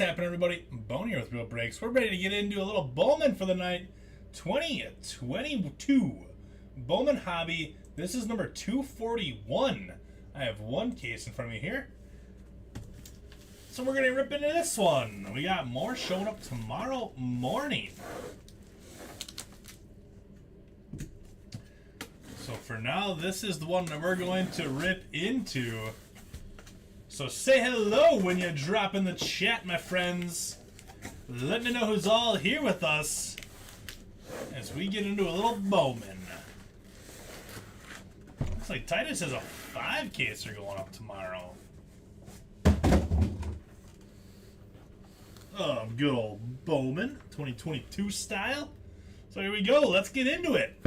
happening, everybody? Bone here with Real Breaks. We're ready to get into a little Bowman for the night. 2022 Bowman Hobby. This is number 241. I have one case in front of me here. So we're going to rip into this one. We got more showing up tomorrow morning. So for now, this is the one that we're going to rip into. So say hello when you drop in the chat, my friends. Let me know who's all here with us as we get into a little Bowman. Looks like Titus has a 5-caser going up tomorrow. Oh, good old Bowman, 2022 style. So here we go. Let's get into it.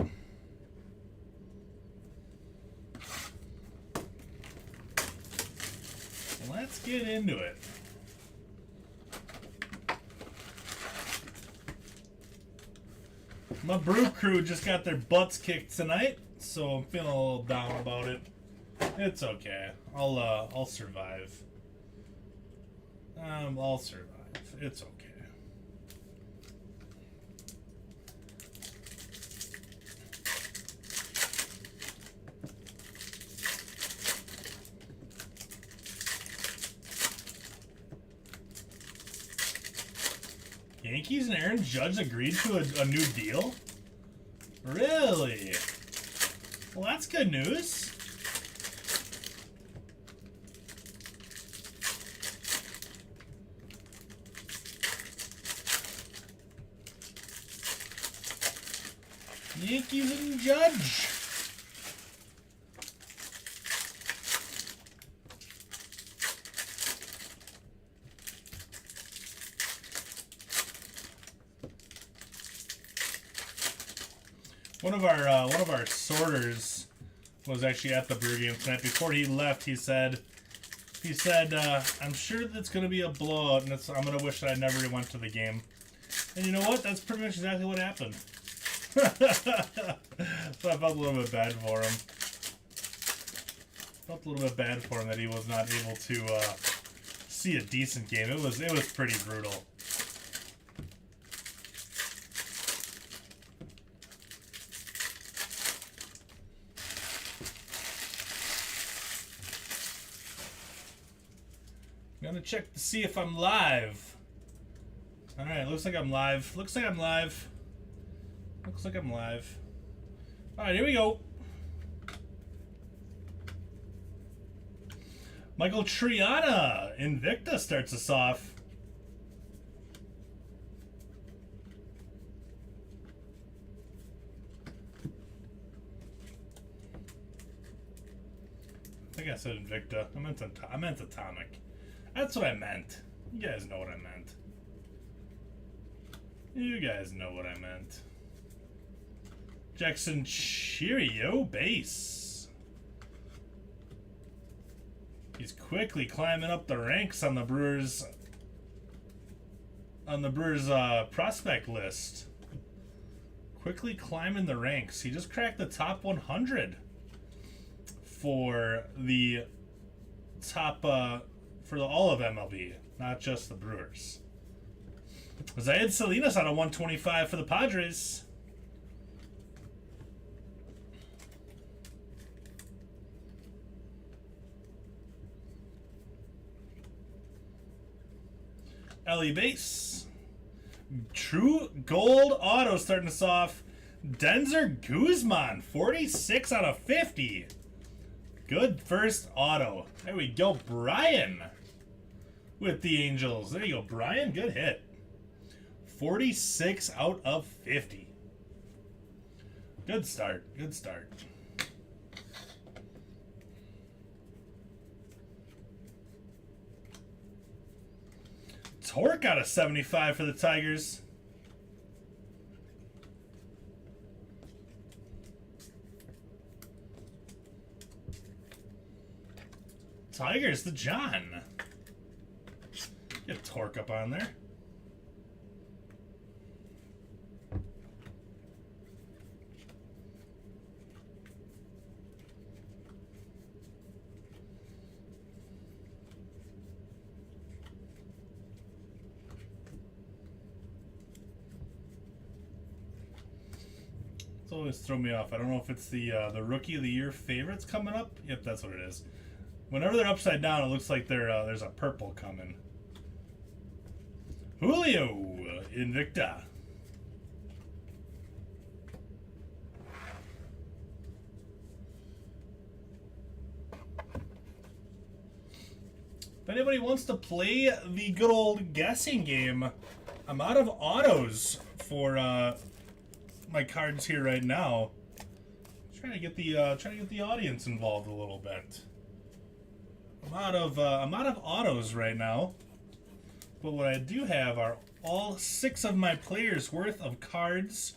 Let's get into it. My brew crew just got their butts kicked tonight, so I'm feeling a little down about it. It's okay. I'll survive. I'll survive. It's okay. Yankees and Aaron Judge agreed to a new deal? Really? Well, that's good news. Yankees and Judge. One of our sorters was actually at the brew game tonight. Before he left, he said, I'm sure that's going to be a blowout, and I'm going to wish that I never went to the game. And you know what? That's pretty much exactly what happened. So I felt a little bit bad for him. Felt a little bit bad for him that he was not able to see a decent game. It was pretty brutal. Gonna check to see if I'm live. Alright, looks like I'm live. Looks like I'm live. Looks like I'm live. Alright, here we go. Michael Triana, Invicta starts us off. I think I said Invicta. I meant Atomic. That's what I meant. You guys know what I meant. You guys know what I meant. Jackson Cheerio base. He's quickly climbing up the ranks on the Brewers prospect list. Quickly climbing the ranks. He just cracked the top 100 for the top for all of MLB, not just the Brewers. Zayed Salinas out of 125 for the Padres. Ellie base. True gold auto starting us off. Denzer Guzman, 46 out of 50. Good first auto. There we go, Brian with the Angels. There you go, Brian. Good hit. 46 out of 50. Good start. Good start. Torque out of 75 for the Tigers. Tigers, the John. Get Torque up on there. always throw me off. I don't know if it's the Rookie of the Year favorites coming up. Yep, that's what it is. Whenever they're upside down, it looks like there's a purple coming. Julio Invicta. If anybody wants to play the good old guessing game, I'm out of autos for my cards here right now. Trying to get the audience involved a little bit. I'm out of autos right now, but what I do have are all 6 of my players worth of cards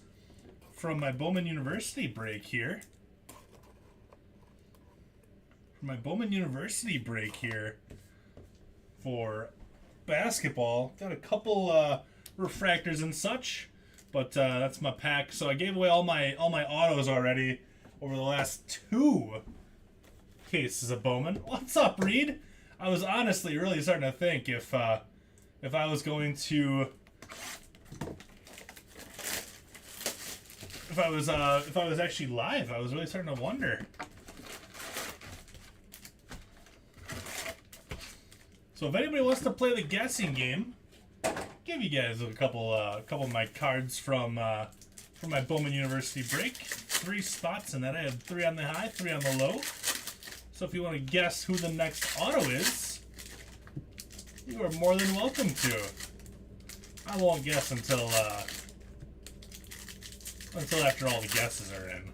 from my Bowman University break here. For basketball, got a couple refractors and such, but that's my pack. So I gave away all my autos already over the last 2 cases of Bowman. What's up, Reed? I was honestly really starting to think if I was going to if I was actually live. I was really starting to wonder. So if anybody wants to play the guessing game, give you guys a couple of my cards from my Bowman University break. 3 spots in that. I had 3 on the high, 3 on the low. So if you want to guess who the next auto is, you are more than welcome to. I won't guess until after all the guesses are in.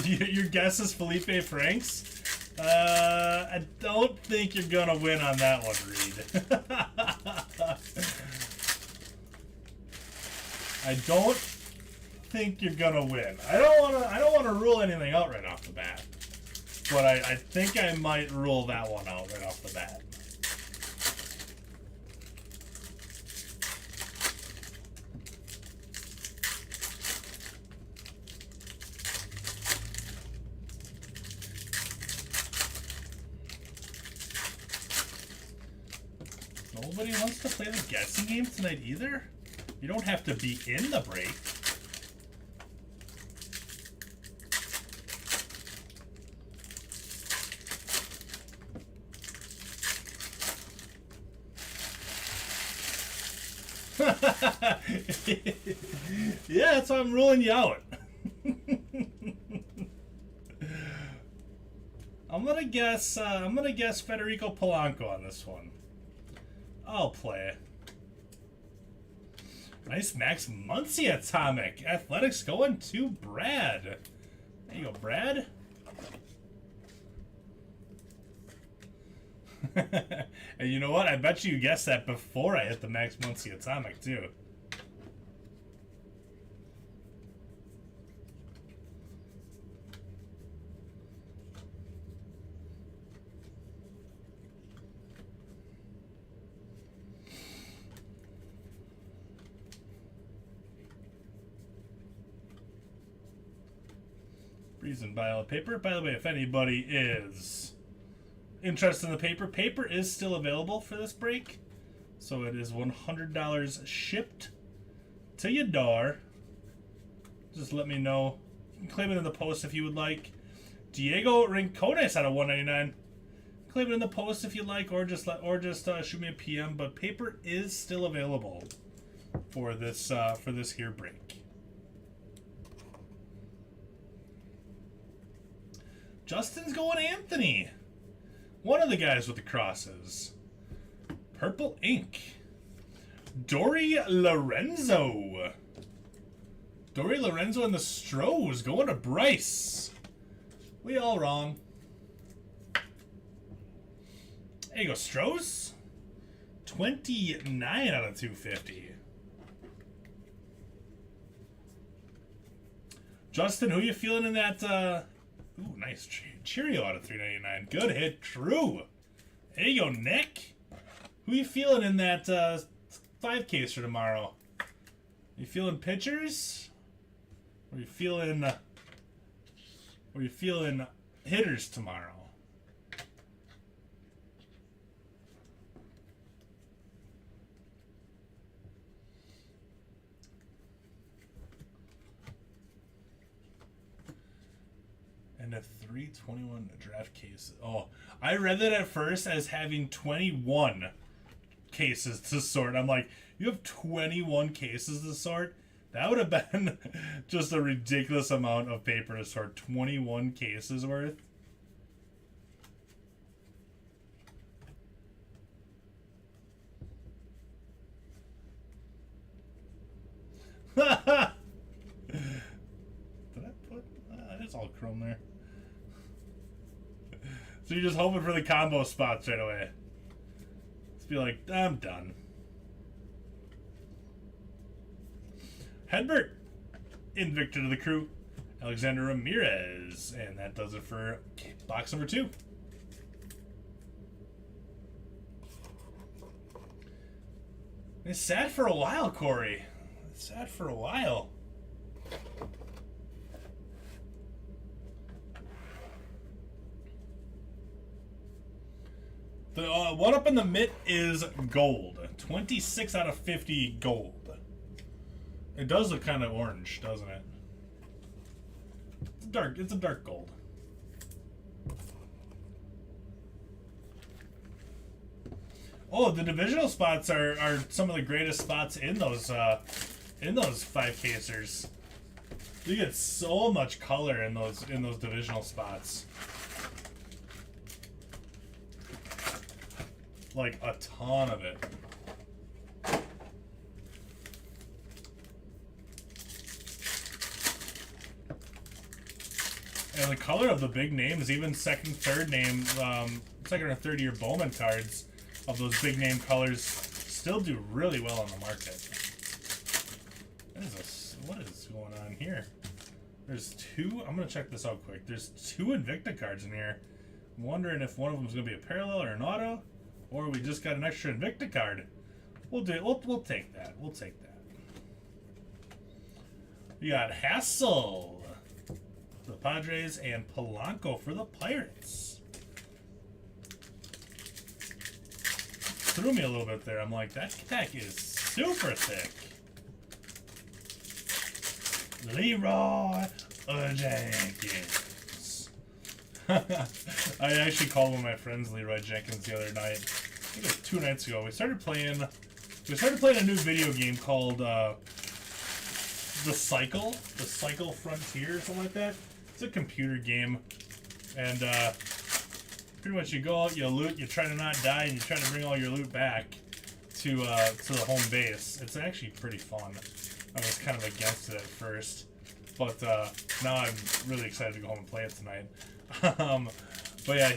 Your guess is Felipe Franks? I don't think you're gonna win on that one, Reed. I don't think you're gonna win. I don't wanna rule anything out right off the bat. But I think I might rule that one out right off the bat. Nobody wants to play the guessing game tonight either? You don't have to be in the break. Yeah, that's why I'm ruling you out. I'm gonna guess Federico Polanco on this one. I'll play. Nice Max Muncy atomic. Athletics going to Brad. There you go, Brad. And you know what? I bet you guessed that before I hit the Max Muncy atomic too. Reason buy all the paper. By the way, if anybody is interested in the paper, paper is still available for this break. So it is $100 shipped to your door. Just let me know. You can claim it in the post if you would like. Diego Rincones out of $199. Claim it in the post if you like, or just shoot me a PM. But paper is still available for this here break. Justin's going Anthony. One of the guys with the crosses. Purple ink. Dory Lorenzo. Dory Lorenzo and the Stros going to Bryce. We all wrong. There you go, Stros. 29 out of 250. Justin, who you feeling in that... Ooh, nice Cheerio out of $3.99. Good hit, true. There you go, Nick. Who you feeling in that 5 case for tomorrow? You feeling pitchers? Or you feeling hitters tomorrow? And a 321 draft case. Oh, I read that at first as having 21 cases to sort. I'm like, you have 21 cases to sort? That would have been just a ridiculous amount of paper to sort. 21 cases worth. Did I put... it's all chrome there. So you're just hoping for the combo spots right away. Let's be like, I'm done. Hedbert, Invicta to the crew. Alexander Ramirez. And that does it for box number 2. It's sad for a while, Corey. It's sad for a while. The one up in the mitt is gold. 26 out of 50 gold. It does look kind of orange, doesn't it? It's dark. It's a dark gold. Oh, the divisional spots are some of the greatest spots in those 5-casers. You get so much color in those divisional spots. Like a ton of it. And the color of the big names, even second, third name, second or third year Bowman cards of those big name colors still do really well on the market. What is going on here? There's 2. I'm gonna check this out quick. There's 2 Invicta cards in here. I'm wondering if one of them is gonna be a parallel or an auto, or we just got an extra Invicta card. We'll do it. We'll take that. We'll take that. We got Hassel for the Padres and Polanco for the Pirates. Threw me a little bit there. I'm like, that pack is super thick. Leroy Jenkins. I actually called one of my friends Leroy Jenkins the other night. I think it was 2 nights ago. We started playing a new video game called The Cycle Frontier or something like that. It's a computer game, and pretty much you go out, you loot, you try to not die, and you try to bring all your loot back to the home base. It's actually pretty fun. I was kind of against it at first, but now I'm really excited to go home and play it tonight. But yeah,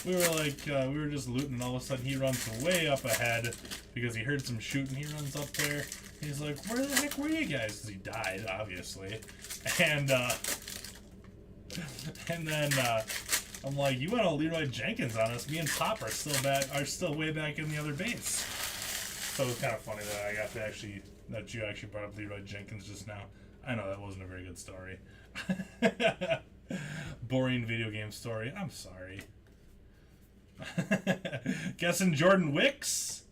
we were just looting, and all of a sudden he runs way up ahead because he heard some shooting. He runs up there. He's like, "Where the heck were you guys?" Because he died, obviously, and then I'm like, "You went all Leroy Jenkins on us. Me and Pop are still way back in the other base." So it was kind of funny that you actually brought up Leroy Jenkins just now. I know that wasn't a very good story. Boring video game story. I'm sorry. Guessing Jordan Wicks?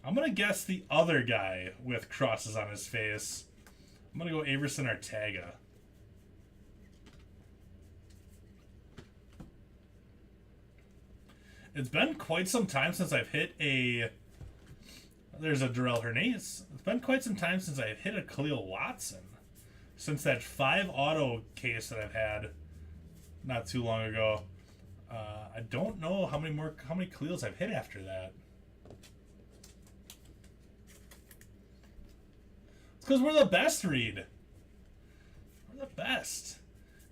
I'm going to guess the other guy with crosses on his face. I'm going to go Averson Arteaga. It's been quite some time since I've hit a... There's a Darrell Hernandez. It's been quite some time since I've hit a Khalil Watson. Since that 5 auto case that I've had not too long ago. I don't know how many Khalils I've hit after that. It's because we're the best, Reed. We're the best.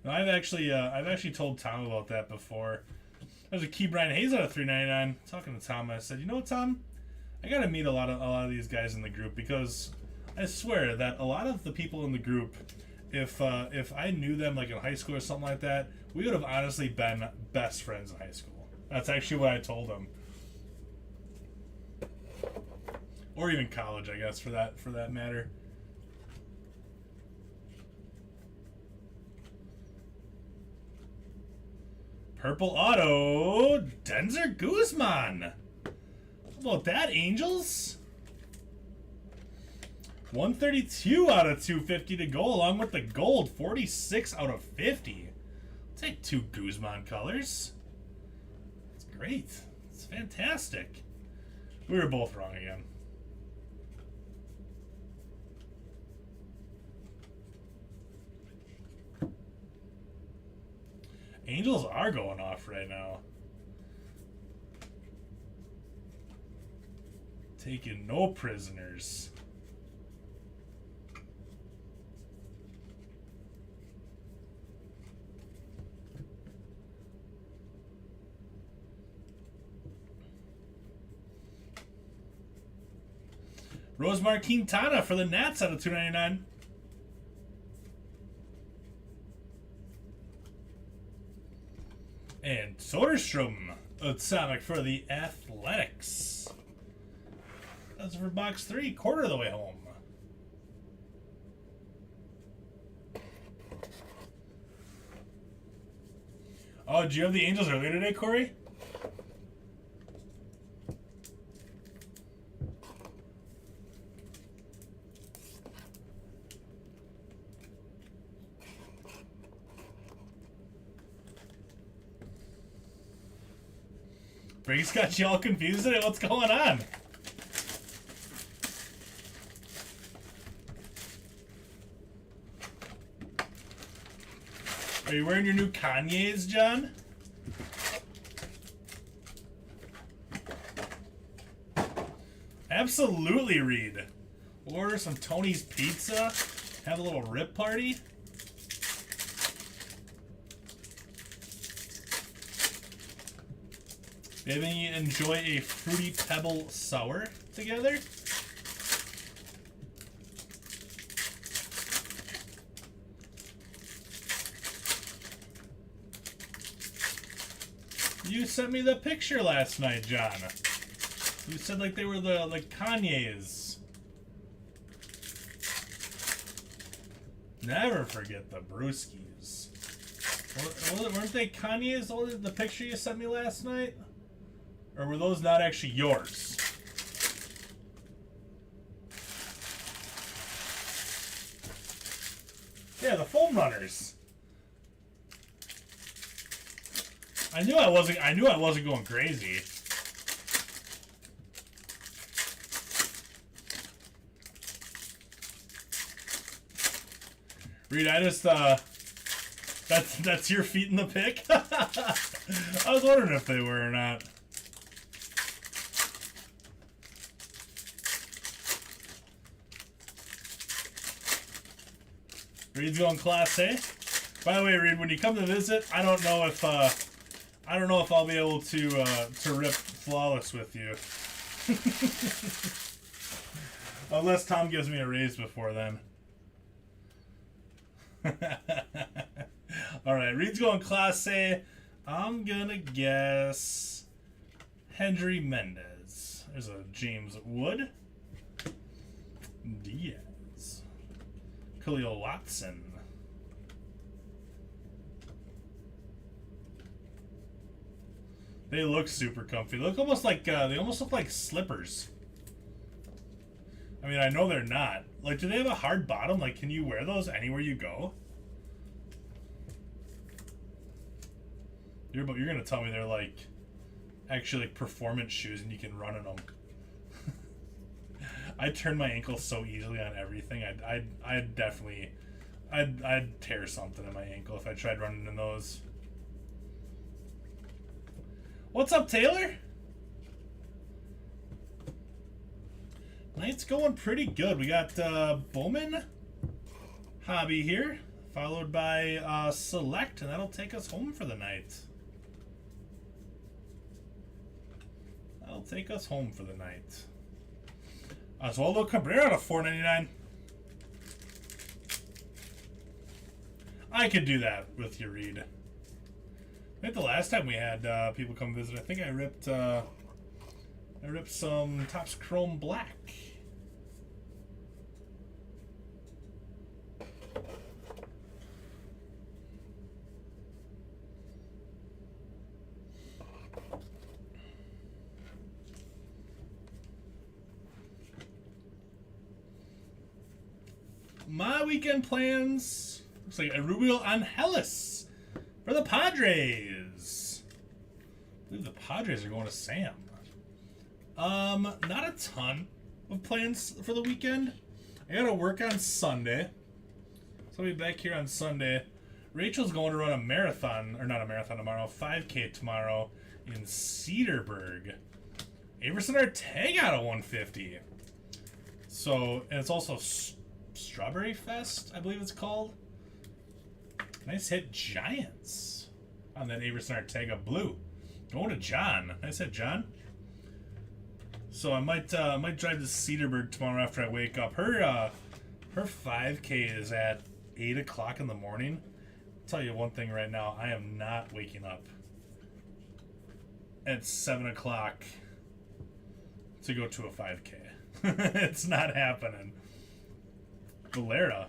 No, I've actually told Tom about that before. There's a Key Brian Hayes out of 399. Talking to Tom, I said, "You know what, Tom? I gotta meet a lot of these guys in the group, because I swear that a lot of the people in the group, if I knew them like in high school or something like that, we would have honestly been best friends in high school." That's actually what I told them. Or even college, I guess, for that matter. Purple auto, Denzer Guzman. How about that, Angels? 132 out of 250 to go, along with the gold. 46 out of 50. I'll take 2 Guzman colors. That's great. It's fantastic. We were both wrong again. Angels are going off right now. Taking no prisoners. Rosemar Quintana for the Nats out of 299. And Soderstrom Atomic for the Athletics. That's for box 3, quarter of the way home. Oh, did you have the Angels earlier today, Corey? Briggs got you all confused today. What's going on? Are you wearing your new Kanye's, John? Absolutely, Reed. We'll order some Tony's Pizza. Have a little rip party. Maybe enjoy a Fruity Pebble Sour together. You sent me the picture last night, John. You said like they were the Kanye's. Never forget the Brewskis. Weren't they Kanye's? The picture you sent me last night? Or were those not actually yours? Yeah, the foam runners. I knew I wasn't going crazy. Reed, I just that's your feet in the pick? I was wondering if they were or not. Reed's going Class A. By the way, Reed, when you come to visit, I don't know if I'll be able to rip Flawless with you. Unless Tom gives me a raise before then. Alright, Reed's going Class A. I'm gonna guess Hendry Mendez. There's a James Wood. Diaz. Khalil Watson. They look super comfy. They look almost like they almost look like slippers. I mean, I know they're not. Like, do they have a hard bottom? Like, can you wear those anywhere you go? You're gonna tell me they're like actually like performance shoes and you can run in them. I turn my ankle so easily on everything. I'd definitely I'd tear something in my ankle if I tried running in those. What's up, Taylor? Night's going pretty good. We got Bowman Hobby here, followed by Select, and that'll take us home for the night. That'll take us home for the night. Oswaldo Cabrera to $4.99. I could do that with your Reed. I think the last time we had people come visit, I think I ripped some Topps Chrome Black. my weekend plans. Looks like a Rubio Angeles for the Padres. I believe the Padres are going to Sam. Not a ton of plans for the weekend. I gotta work on Sunday. So I'll be back here on Sunday. Rachel's going to run a marathon, or not a marathon tomorrow, 5K tomorrow in Cedarburg. Averson Ortega out of 150. So, and it's also Strawberry Fest, I believe it's called. Nice hit, Giants, on that Averson Ortega blue. Going to John. Nice hit, John. So I might drive to Cedarburg tomorrow after I wake up. Her 5K is at 8 o'clock in the morning. I'll tell you one thing right now, I am not waking up at 7 o'clock to go to a 5K. It's not happening. Galera.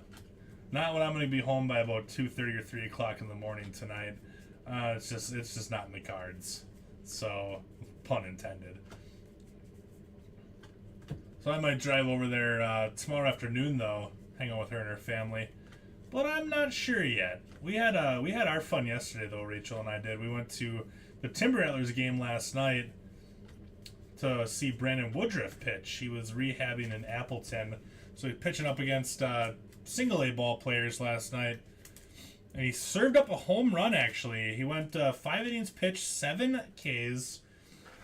Not when I'm going to be home by about 2:30 or 3 o'clock in the morning tonight. It's just not in the cards. So, pun intended. So I might drive over there tomorrow afternoon, though, hang out with her and her family. But I'm not sure yet. We had our fun yesterday, though. Rachel and I did. We went to the Timber Rattlers game last night to see Brandon Woodruff pitch. He was rehabbing in Appleton, so he's pitching up against single A ball players last night, and he served up a home run. Actually, he went 5 innings pitched, 7 Ks,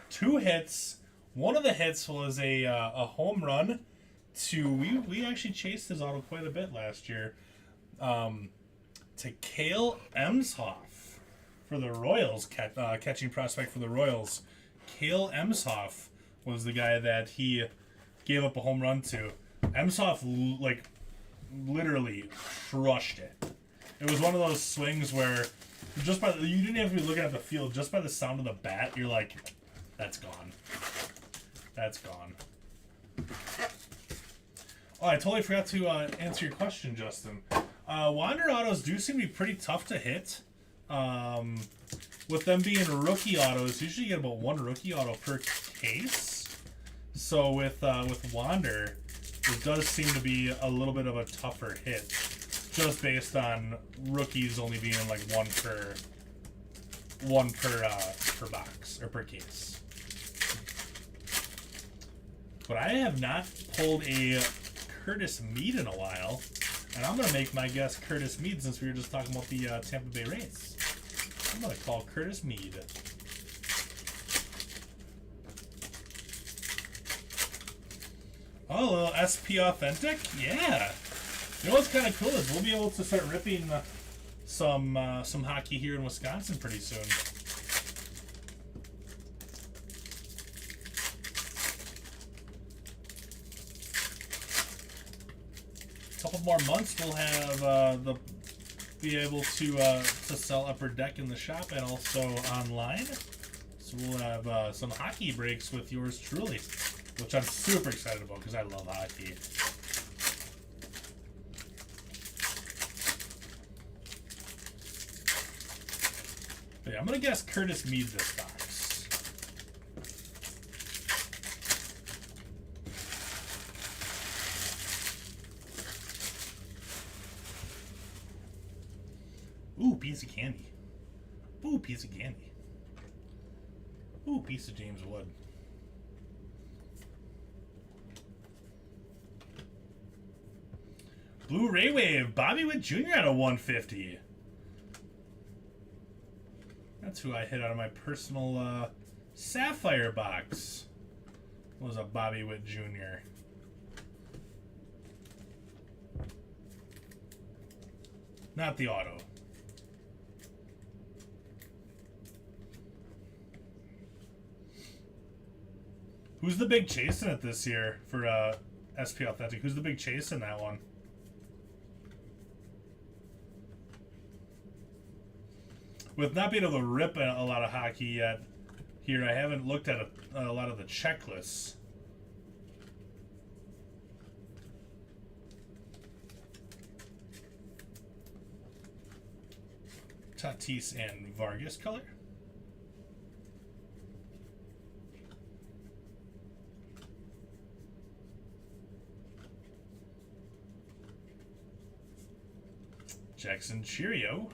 2 hits. One of the hits was a home run to we actually chased his auto quite a bit last year. To Cale Emshoff for the Royals, catching prospect for the Royals. Cale Emshoff was the guy that he gave up a home run to. Emshoff literally crushed it. It was one of those swings where you didn't have to be looking at the field, just by the sound of the bat, you're like, that's gone. That's gone. Oh, I totally forgot to answer your question, Justin. Wander autos do seem to be pretty tough to hit. With them being rookie autos, usually you get about 1 rookie auto per case. So with Wander, it does seem to be a little bit of a tougher hit, just based on rookies only being like one per box or per case. But I have not pulled a Curtis Mead in a while, and I'm gonna make my guess Curtis Mead since we were just talking about the Tampa Bay Rays. I'm gonna call Curtis Mead. Oh, a little SP Authentic? Yeah. You know what's kind of cool is we'll be able to start ripping some hockey here in Wisconsin pretty soon. A couple more months, we'll have be able to sell Upper Deck in the shop and also online. So we'll have some hockey breaks with yours truly, which I'm super excited about because I love hockey. But yeah, I'm gonna guess Curtis Mead this box. Ooh, piece of candy. Ooh, piece of candy. Ooh, piece of James Wood. Blu-ray Wave, Bobby Witt Jr. out of 150. That's who I hit out of my personal Sapphire box. Was a Bobby Witt Jr. Not the auto. Who's the big chase in it this year for SP Authentic? Who's the big chase in that one? With not being able to rip a lot of hockey yet here, I haven't looked at a lot of the checklists. Tatis and Vargas color. Jackson Cheerio.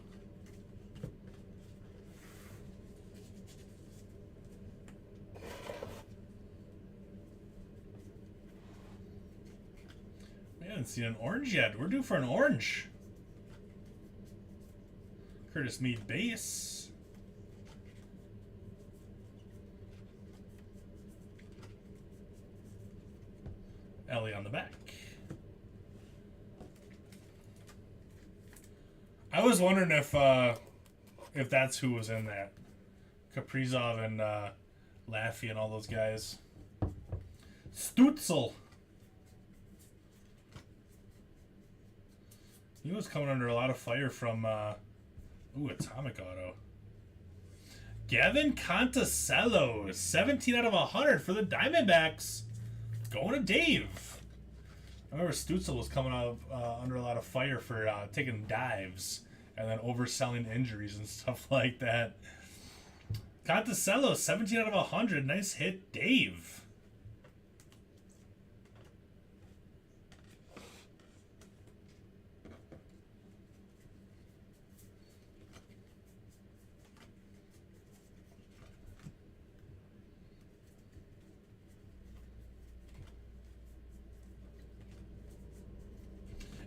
We haven't seen an orange yet. We're due for an orange. Curtis Meade base. Ellie on the back. I was wondering if that's who was in that. Kaprizov and Laffy and all those guys. Stutzel. He was coming under a lot of fire from Atomic Auto. Gavin Conticello, 17 out of 100 for the Diamondbacks. Going to Dave. I remember Stutzel was coming out under a lot of fire for taking dives and then overselling injuries and stuff like that. Conticello, 17 out of 100. Nice hit, Dave.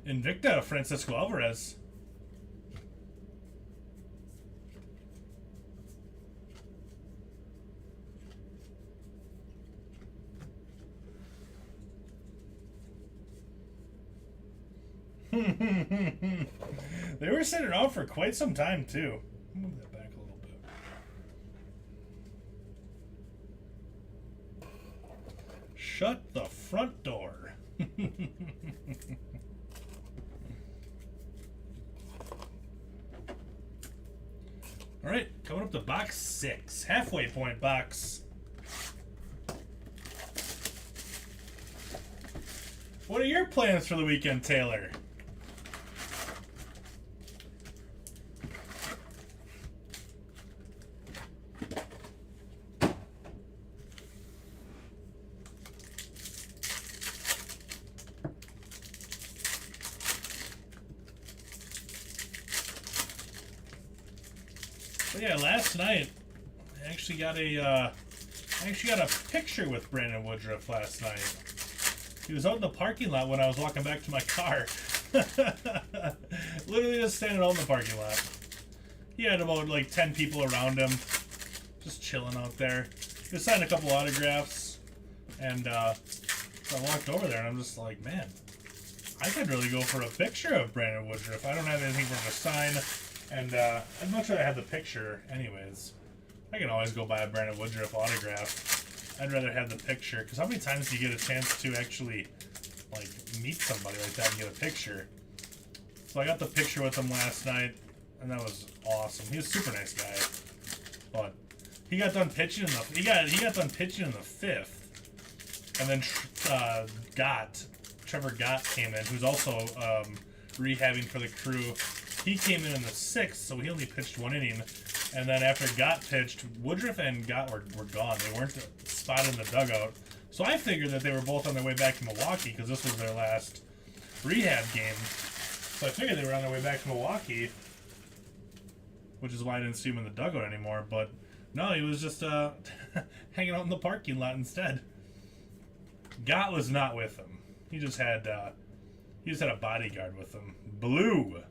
Invicta, Francisco Alvarez. They were sitting out for quite some time, too. Move that back a little bit. Shut the front door. All right, coming up to box 6, halfway point box. What are your plans for the weekend, Taylor? But yeah, last night I actually got a picture with Brandon Woodruff last night. He was out in the parking lot when I was walking back to my car. Literally just standing out in the parking lot. He had about like 10 people around him, just chilling out there. He was signing a couple autographs, and so I walked over there and I'm just like, man, I could really go for a picture of Brandon Woodruff. I don't have anything for him to sign. And I'd much rather have the picture anyways. I can always go buy a Brandon Woodruff autograph. I'd rather have the picture, because how many times do you get a chance to actually like meet somebody like that and get a picture? So I got the picture with him last night, and that was awesome. He was a super nice guy. But he got done pitching in the he got done pitching in the 5th. And then Trevor Gott came in, who's also rehabbing for the Crew. He came in the 6th, so he only pitched 1 inning. And then after Gott pitched, Woodruff and Gott were gone. They weren't spotted in the dugout. So I figured that they were both on their way back to Milwaukee because this was their last rehab game. So I figured they were on their way back to Milwaukee, which is why I didn't see him in the dugout anymore. But no, he was just hanging out in the parking lot instead. Gott was not with him. He just had a bodyguard with him. Blue.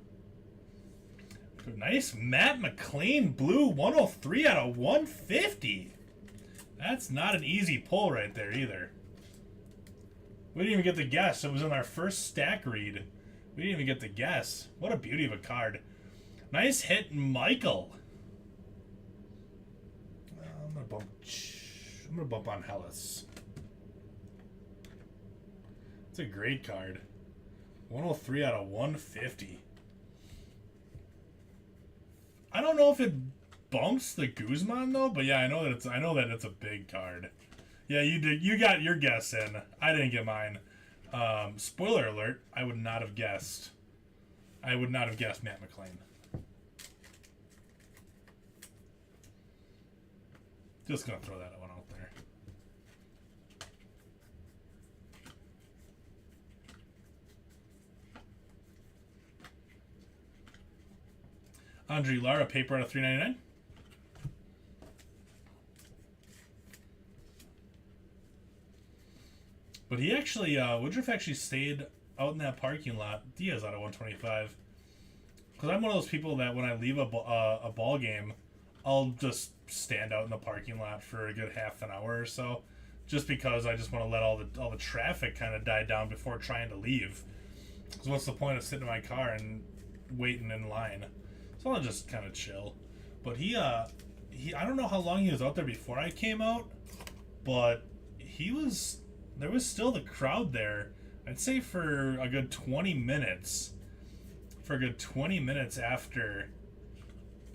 Nice Matt McLean blue 103 out of 150. That's not an easy pull right there either. We didn't even get the guess. It was in our first stack read. We didn't even get the guess. What a beauty of a card. Nice hit, Michael. I'm gonna bump on Hellas. It's a great card. 103 out of 150. I don't know if it bumps the Guzman though, but yeah, I know that it's a big card. Yeah, you did. You got your guess in. I didn't get mine. Spoiler alert: I would not have guessed. I would not have guessed Matt McLean. Just gonna throw that one out there. Andre Lara paper out of $3.99. But he actually, Woodruff actually stayed out in that parking lot. Diaz out of 125. Because I'm one of those people that when I leave a ball game, I'll just stand out in the parking lot for a good half an hour or so, just because I just want to let all the traffic kind of die down before trying to leave. Because what's the point of sitting in my car and waiting in line? So I'll just kind of chill. But he I don't know how long he was out there before I came out, but there was still the crowd there. I'd say for a good 20 minutes. For a good 20 minutes after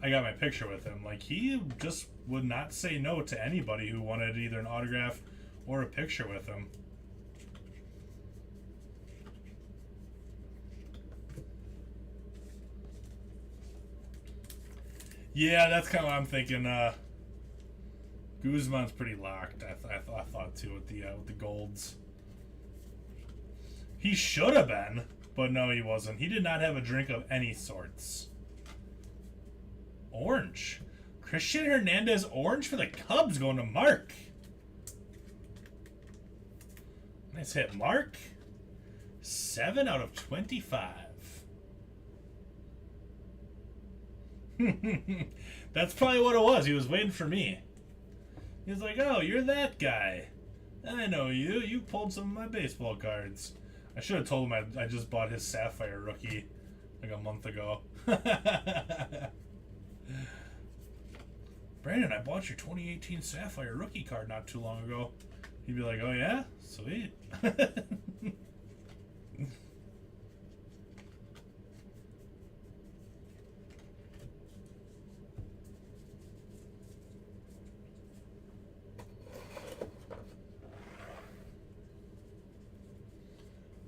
I got my picture with him. Like, he just would not say no to anybody who wanted either an autograph or a picture with him. Yeah, that's kind of what I'm thinking. Guzman's pretty locked. I thought too with the golds. He should have been, but no, he wasn't. He did not have a drink of any sorts. Orange. Christian Hernandez orange for the Cubs going to Mark. Nice hit, Mark. 7 out of 25. That's probably what it was. He was waiting for me. He was like, oh, you're that guy. I know you. You pulled some of my baseball cards. I should have told him I just bought his Sapphire rookie like a month ago. Brandon, I bought your 2018 Sapphire rookie card not too long ago. He'd be like, oh yeah? Sweet.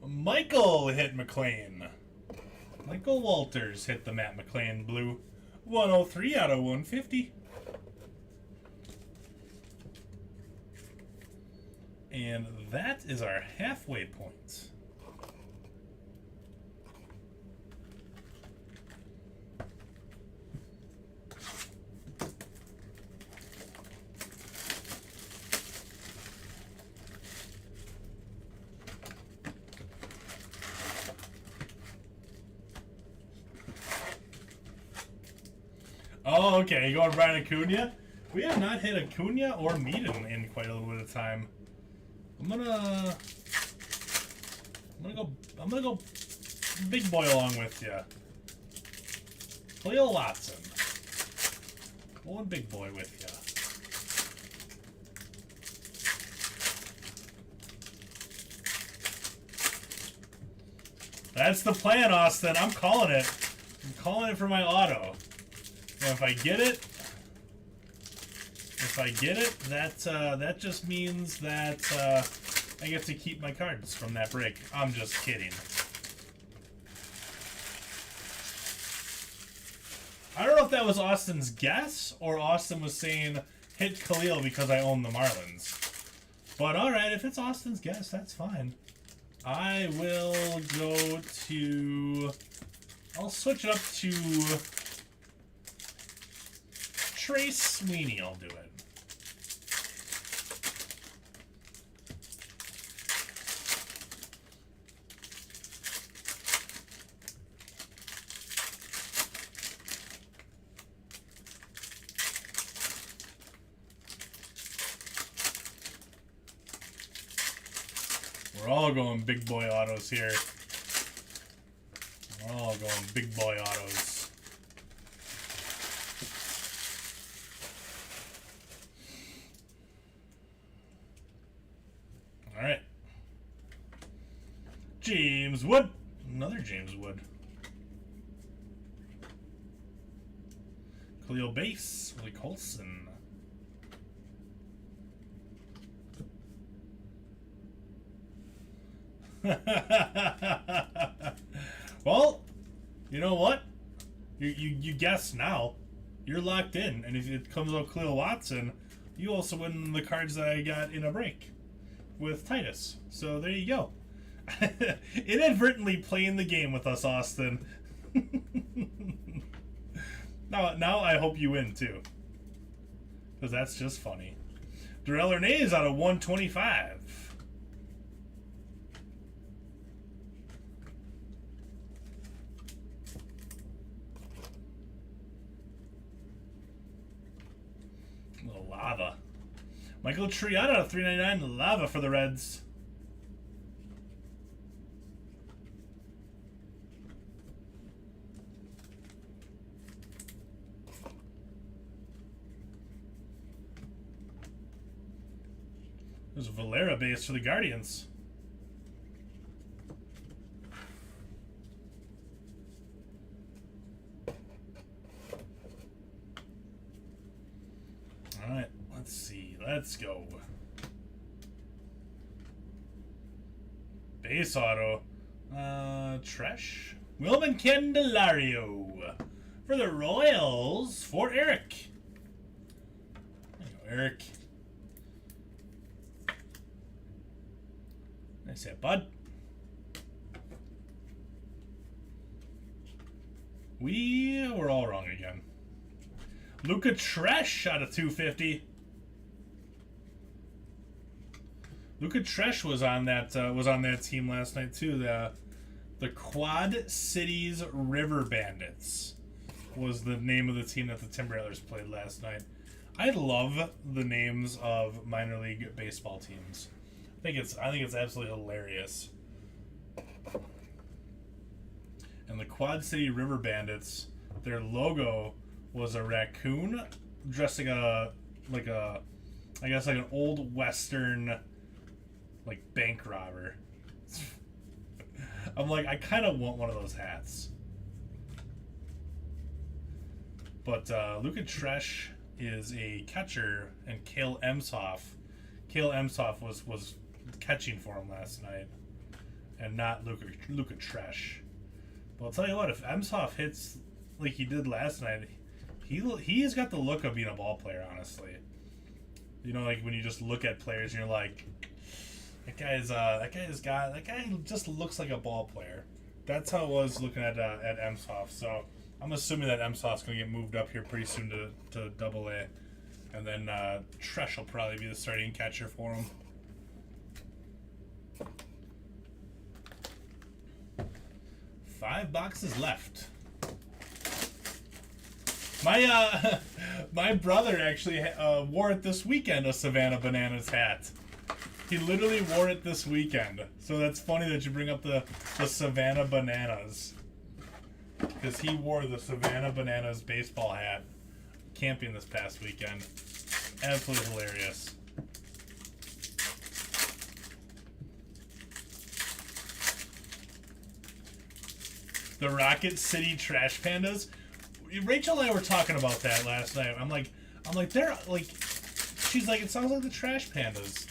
Michael hit McLean. Michael Walters hit the Matt McLean blue. 103 out of 150. And that is our halfway point. Oh, okay. You going Brian Acuna? We have not hit Acuna or Meaden in quite a little bit of time. I'm gonna go big boy along with you. Cleo Watson. Going big boy with you. That's the plan, Austin. I'm calling it. I'm calling it for my auto. And if I get it, that just means that I get to keep my cards from that break. I'm just kidding. I don't know if that was Austin's guess or Austin was saying hit Khalil because I own the Marlins. But alright, if it's Austin's guess, that's fine. I will go to... I'll switch it up to... Trace Sweeney, I'll do it. We're all going big boy autos here. We're all going big boy autos. Alright. James Wood. Another James Wood. Khalil Base. Willie Colson. Well, you know what? You guess now. You're locked in. And if it comes out Khalil Watson, you also win the cards that I got in a break with Titus. So there you go. Inadvertently playing the game with us, Austin. Now I hope you win too, because that's just funny. Darrell Hernandez out of 125. Lava. Michael Triana out of 399. Lava for the Reds. There's a Valera base for the Guardians. All right, let's see. Let's go. Base auto. Tresh. Wilman Candelario for the Royals for Eric. There you go, Eric. Nice hit, bud. We were all wrong again. Luca Tresh out of 250. Luca Tresh was on that team last night too. The Quad Cities River Bandits was the name of the team that the Timberwolves played last night. I love the names of minor league baseball teams. I think it's absolutely hilarious. And the Quad City River Bandits, their logo was a raccoon dressed like an old western like bank robber. I'm like, I kind of want one of those hats. But Luca Tresh is a catcher, and Kale Emshoff was catching for him last night, and not Luca Tresh. But I'll tell you what, if Emshoff hits like he did last night, he's got the look of being a ball player, honestly. You know, like when you just look at players and you're like, that guy just looks like a ball player. That's how I was looking at Emshoff. So I'm assuming that Emshoff's gonna get moved up here pretty soon to Double-A, and then Tresh will probably be the starting catcher for him. Five boxes left. My brother actually wore it this weekend, a Savannah Bananas hat. He literally wore it this weekend. So that's funny that you bring up the Savannah Bananas, because he wore the Savannah Bananas baseball hat camping this past weekend. Absolutely hilarious. The Rocket City Trash Pandas. Rachel and I were talking about that last night. I'm like, they're like, she's like, it sounds like the Trash Pandas,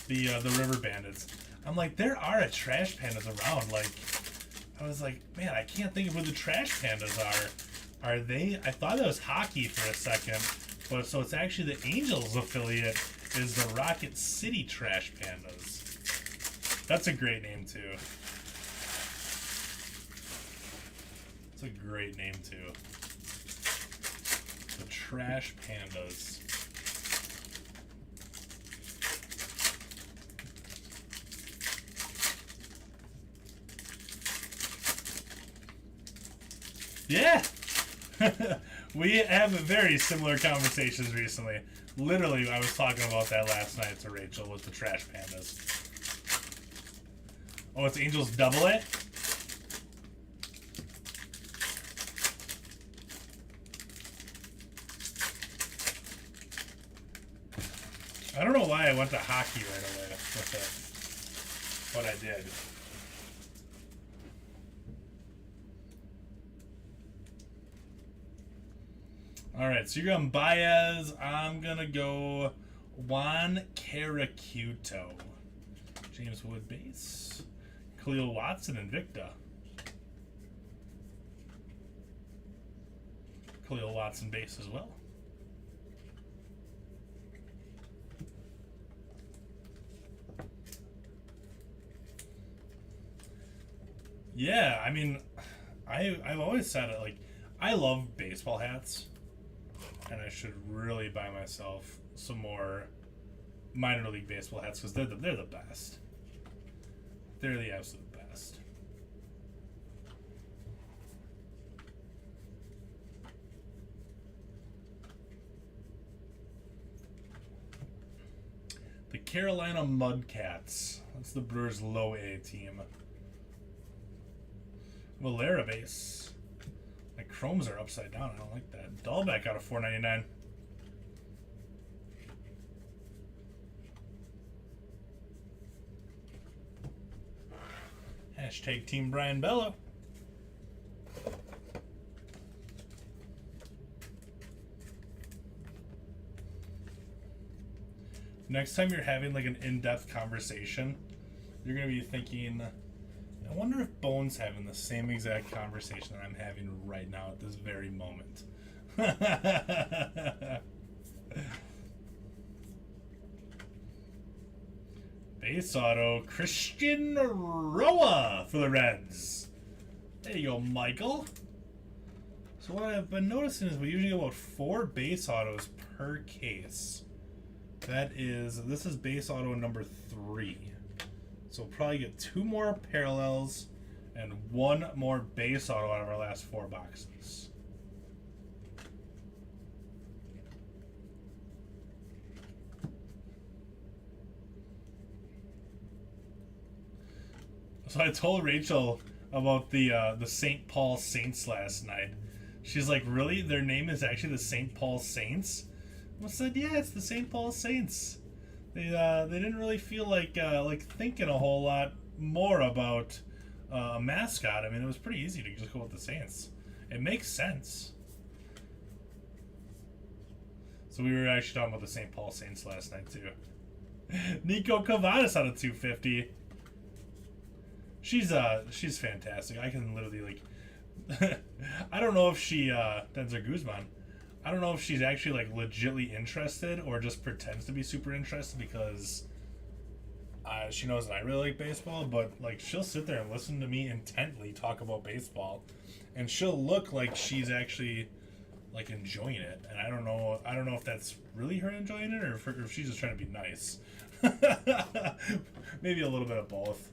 the River Bandits. I'm like, there are a Trash Pandas around. Like, I was like, man, I can't think of who the Trash Pandas are. Are they? I thought it was hockey for a second, but so it's actually the Angels affiliate is the Rocket City Trash Pandas. That's a great name too. It's a great name too. The Trash Pandas. Yeah! We have very similar conversations recently. Literally, I was talking about that last night to Rachel with the Trash Pandas. Oh, it's Angels Double-A? I don't know why I went to hockey right away with it, but I did. Alright, so you're going Baez. I'm going to go Juan Caracuto. James Wood base. Khalil Watson Invicta. Khalil Watson base as well. Yeah, I mean, I've always said it, like, I love baseball hats, and I should really buy myself some more minor league baseball hats because they're the best. They're the absolute best. The Carolina Mudcats. That's the Brewers' low A team. Valera base. My chromes are upside down. I don't like that. Dahlbeck out of $4.99. Hashtag Team Brian Bello. Next time you're having like an in-depth conversation, you're going to be thinking, I wonder if Bone's having the same exact conversation that I'm having right now at this very moment. Base auto, Christian Roa for the Reds. There you go, Michael. So what I've been noticing is we usually get about 4 base autos per case. This is base auto number 3. So we'll probably get 2 more parallels and 1 more base auto out of our last 4 boxes. So I told Rachel about the St. Paul Saints last night. She's like, really? Their name is actually the St. Paul Saints? I said, yeah, it's the St. Paul Saints. They didn't really feel like thinking a whole lot more about a mascot. I mean, it was pretty easy to just go with the Saints. It makes sense. So we were actually talking about the St. Paul Saints last night too. Nico Cavadas out of 250. She's fantastic. I can literally like I don't know if she Denzer Guzman. I don't know if she's actually like legitly interested or just pretends to be super interested because she knows that I really like baseball, but like she'll sit there and listen to me intently talk about baseball, and she'll look like she's actually like enjoying it. And I don't know if that's really her enjoying it or if she's just trying to be nice. Maybe a little bit of both.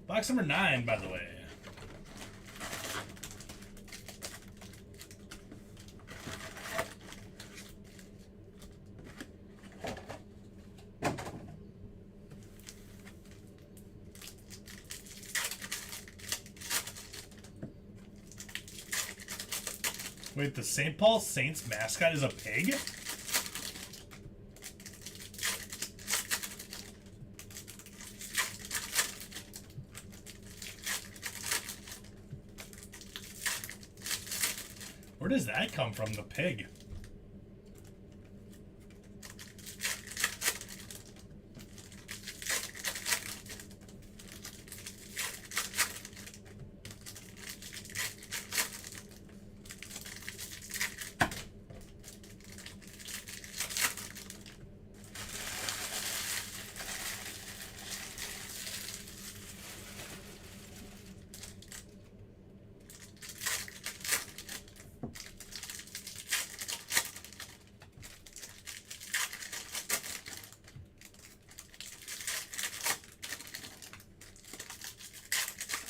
Box number 9, by the way. Wait, the St. Paul Saints mascot is a pig? Where does that come from, the pig?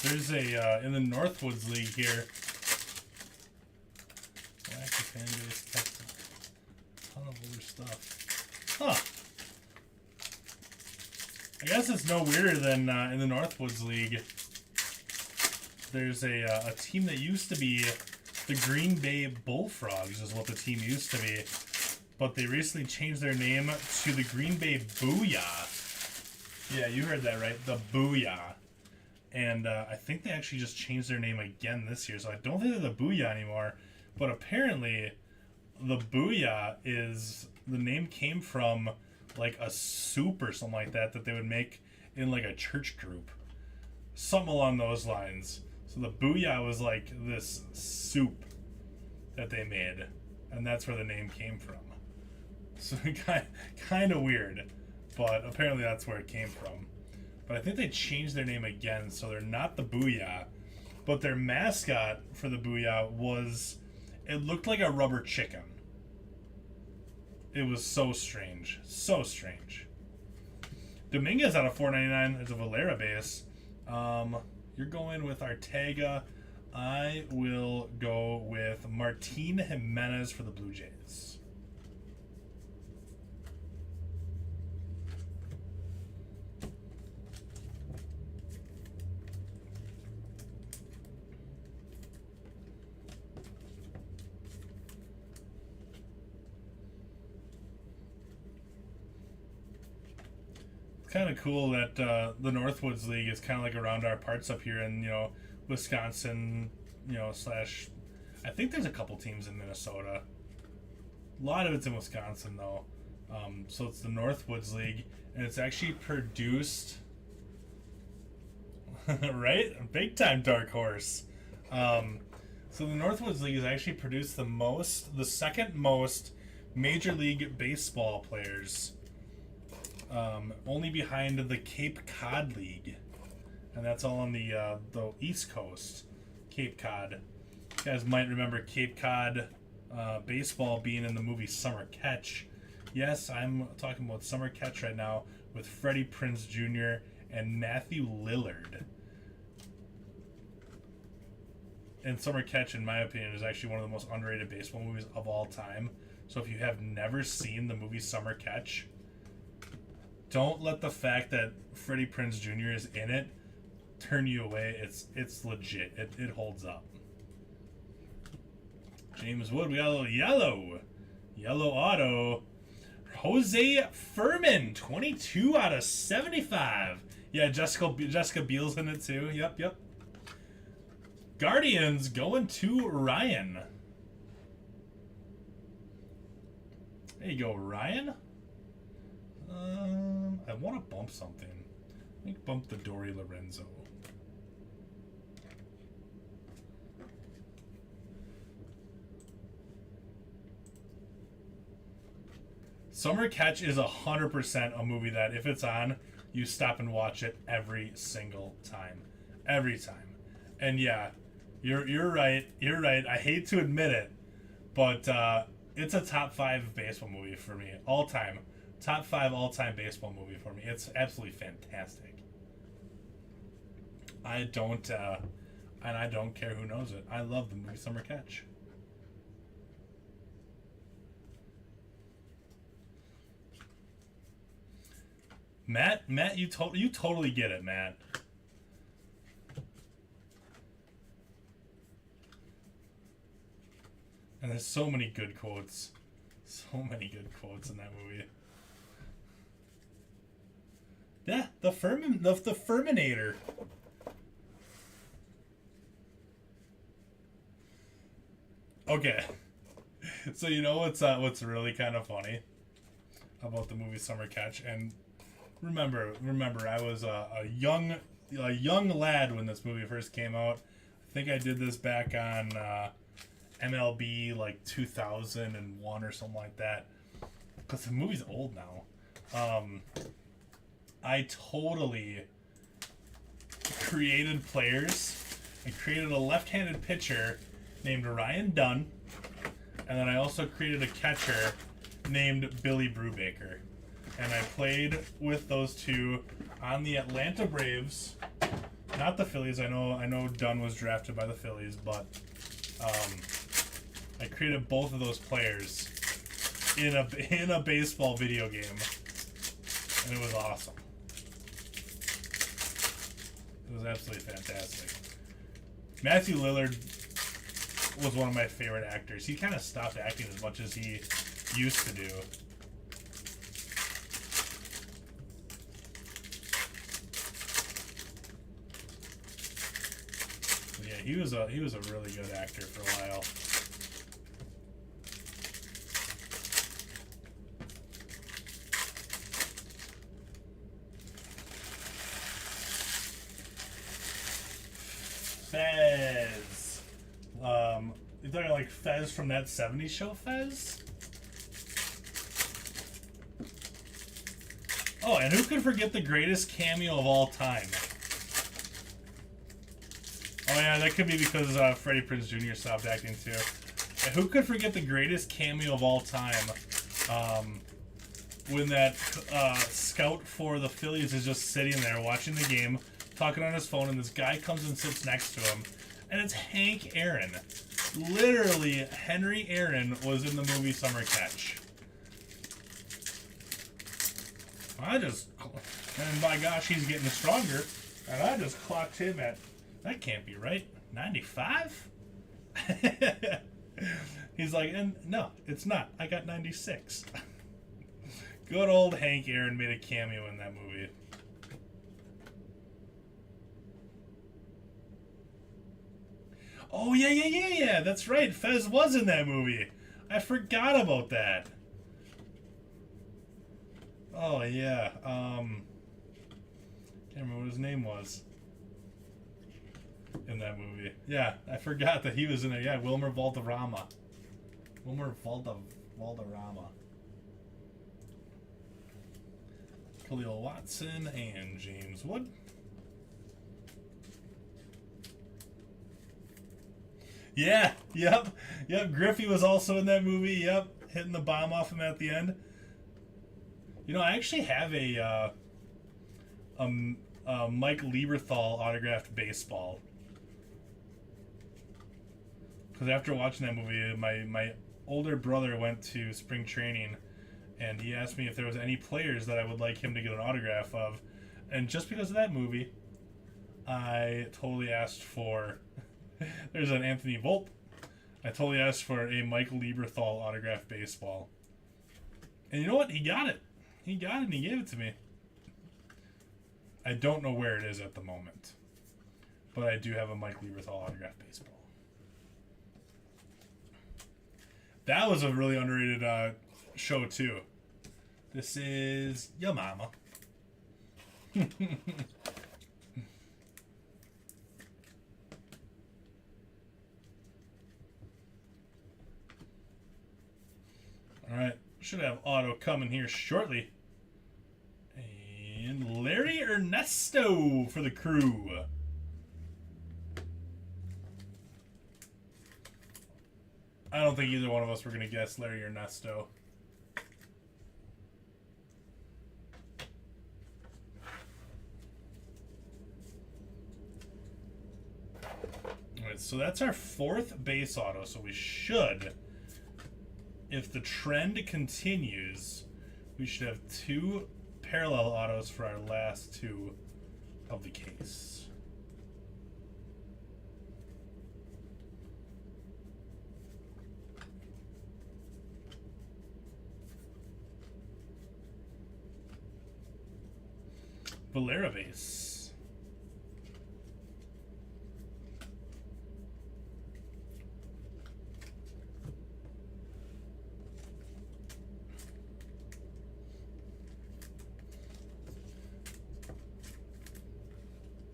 There's a, in the Northwoods League here, Wacky Fanbase kept a ton of older stuff. Huh. I guess it's no weirder than in the Northwoods League. There's a team that used to be the Green Bay Bullfrogs is what the team used to be. But they recently changed their name to the Green Bay Booyah. Yeah, you heard that right. The Booyah. And I think they actually just changed their name again this year. So I don't think they're the Booyah anymore. But apparently, the Booyah is... the name came from, like, a soup or something like that they would make in, like, a church group. Something along those lines. So the Booyah was, like, this soup that they made, and that's where the name came from. So kind of weird, but apparently that's where it came from. But I think they changed their name again, so they're not the Booyah, but their mascot for the Booyah was, it looked like a rubber chicken. It was so strange, so strange. Dominguez out of 499 is a Valera base. You're going with Arteaga. I will go with Martin Jimenez for the Blue Jays. Kind of cool that the Northwoods League is kind of like around our parts up here in, Wisconsin, slash, I think there's a couple teams in Minnesota. A lot of it's in Wisconsin though. So it's the Northwoods League, and it's actually produced, right? Big time dark horse. So the Northwoods League has actually produced the second most Major League Baseball players. Only behind the Cape Cod League, and that's all on the East Coast. Cape Cod, you guys might remember Cape Cod baseball being in the movie Summer Catch. Yes, I'm talking about Summer Catch right now with Freddie Prinze Jr. and Matthew Lillard. And Summer Catch, in my opinion, is actually one of the most underrated baseball movies of all time. So if you have never seen the movie Summer Catch, don't let the fact that Freddie Prinze Jr. is in it turn you away. It's legit. It holds up. James Wood, we got a little yellow auto. Jose Furman, 22 out of 75. Yeah, Jessica Biel's in it too. Yep. Guardians going to Ryan. There you go, Ryan. I want to bump something. Let me bump the Dory Lorenzo. Summer Catch is 100% a movie that if it's on, you stop and watch it every single time. Every time. And yeah, you're right. You're right. I hate to admit it, but it's a top 5 baseball movie for me. All time. Top 5 all-time baseball movie for me. It's absolutely fantastic. I don't care who knows it. I love the movie Summer Catch. Matt, you totally get it, Matt. And there's so many good quotes. So many good quotes in that movie. Yeah, the Furminator. Okay. So you know what's really kind of funny about the movie Summer Catch, and remember I was a young lad when this movie first came out. I think I did this back on MLB like 2001 or something like that, because the movie's old now. I totally created players. I created a left-handed pitcher named Ryan Dunn, and then I also created a catcher named Billy Brubaker. And I played with those two on the Atlanta Braves, not the Phillies. I know Dunn was drafted by the Phillies, but I created both of those players in a baseball video game, and it was awesome. It was absolutely fantastic. Matthew Lillard was one of my favorite actors. He kind of stopped acting as much as he used to do. But yeah, he was a really good actor for a while. Fez. You're talking like Fez from that 70s show, Fez? Oh, and who could forget the greatest cameo of all time? Oh yeah, that could be because Freddie Prinze Jr. stopped acting too. And who could forget the greatest cameo of all time? When that scout for the Phillies is just sitting there watching the game, talking on his phone, and this guy comes and sits next to him, and it's Hank Aaron. Literally, Henry Aaron was in the movie Summer Catch. And by gosh, he's getting stronger, and I just clocked him at, that can't be right, 95? He's like, and no, it's not. I got 96. Good old Hank Aaron made a cameo in that movie. Oh, yeah. That's right. Fez was in that movie. I forgot about that. Oh, yeah. Can't remember what his name was in that movie. Yeah, I forgot that he was in it. Yeah, Wilmer Valderrama. Valderrama. Khalil Watson and James Wood. Yeah, yep. Griffey was also in that movie. Yep, hitting the bomb off him at the end. You know, I actually have a Mike Lieberthal autographed baseball. Because after watching that movie, my older brother went to spring training, and he asked me if there was any players that I would like him to get an autograph of. And just because of that movie, I totally asked for... There's an Anthony Volpe. I totally asked for a Mike Lieberthal autographed baseball. And you know what? He got it. He got it and he gave it to me. I don't know where it is at the moment. But I do have a Mike Lieberthal autographed baseball. That was a really underrated show too. This is Your Mama. Alright, should have auto coming here shortly. And Larry Ernesto for the Crew. I don't think either one of us were going to guess Larry Ernesto. Alright, so that's our fourth base auto, so we should... If the trend continues, we should have two parallel autos for our last two of the case. Valera base.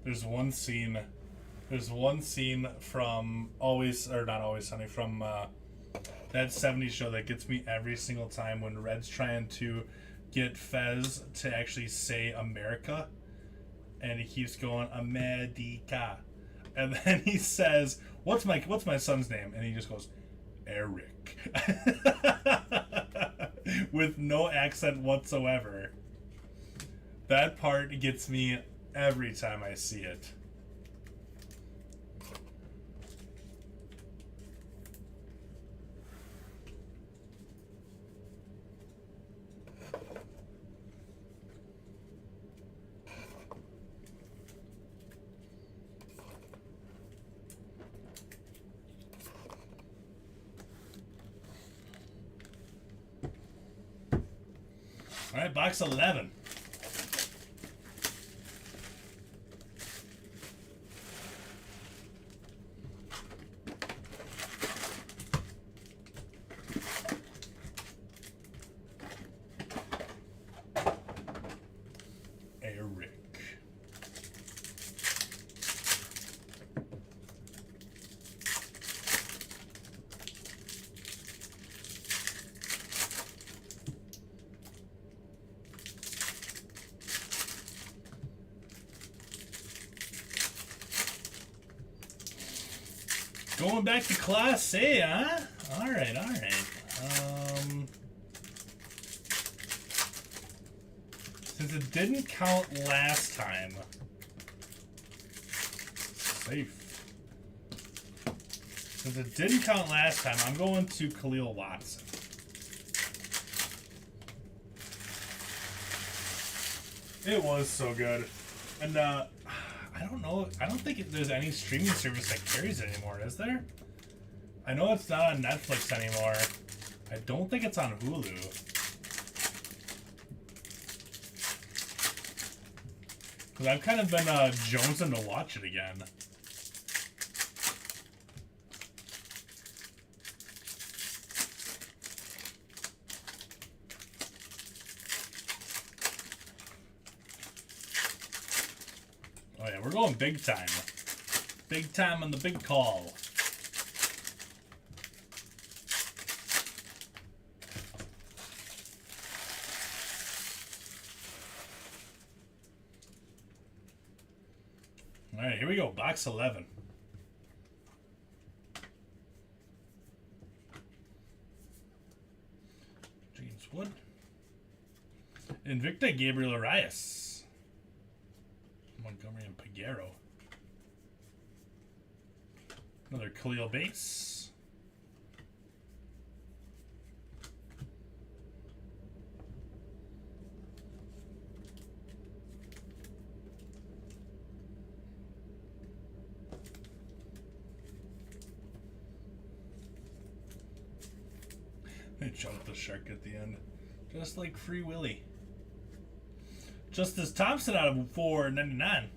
There's one scene from Always, or not Always Sunny, from that 70s show that gets me every single time when Red's trying to get Fez to actually say America, and he keeps going America, and then he says, what's my son's name? And he just goes, Eric. With no accent whatsoever. That part gets me every time I see it. All right, box 11. Going back to Class A, huh? All right, all right. Since it didn't count last time, safe. Since it didn't count last time, I'm going to Khalil Watson. It was so good. And I don't know. I don't think there's any streaming service that carries it anymore, is there? I know it's not on Netflix anymore. I don't think it's on Hulu. Because I've kind of been jonesing to watch it again. Oh yeah, we're going big time. Big time on the big call. All right, here we go. Box 11. James Wood. Invicta, Gabriel Arias. Montgomery and Piguero. Another Khalil base. They jumped the shark at the end. Just like Free Willy. Justice Thompson out of $4.99.